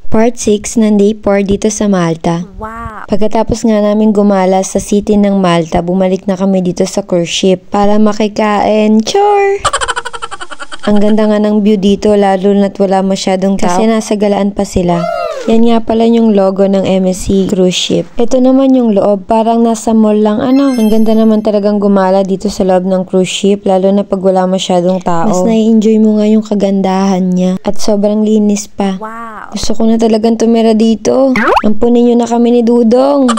Part 6 ng Day 4 dito sa Malta. Wow! Pagkatapos nga namin gumala sa city ng Malta, bumalik na kami dito sa cruise ship para makikain. Chor! Ang ganda nga ng view dito, lalo na't wala masyadong tao kasi nasa galaan pa sila. Yan nga pala yung logo ng MSC cruise ship. Ito naman yung loob, parang nasa mall lang ano. Ang ganda naman talagang gumala dito sa loob ng cruise ship, lalo na pag wala masyadong tao. Mas nai-enjoy mo nga yung kagandahan niya at sobrang linis pa. Wow! Gusto ko na talagang tumira dito. Ampunin nyo na kami ni Dudong.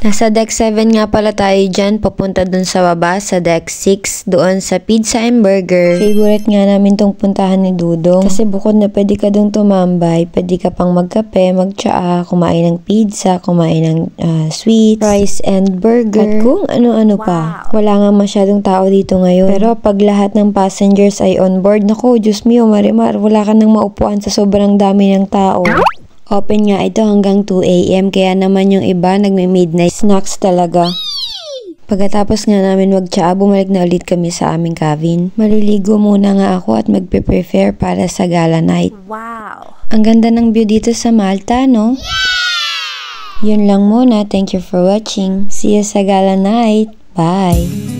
Nasa deck 7 nga pala tayo dyan, papunta dun sa baba, sa deck 6, doon sa Pizza and Burger. Favorite nga namin tong puntahan ni Dudong. Kasi bukod na pwede ka dong tumambay, pwede ka pang magkape, magtsaa, kumain ng pizza, kumain ng sweets, fries and burger, at kung ano-ano pa. Wala nga masyadong tao dito ngayon. Pero pag lahat ng passengers ay on board, naku, Diyos mio, Marimar, wala ka nang maupuan sa sobrang dami ng tao. Open nga ito hanggang 2 AM, kaya naman yung iba nagme-midnight snacks talaga. Pagkatapos nga namin magtsaa, bumalik na ulit kami sa aming cabin. Maliligo muna nga ako at magpe-prepare para sa gala night. Wow! Ang ganda ng view dito sa Malta, no? Yun lang muna. Thank you for watching. See you sa gala night. Bye!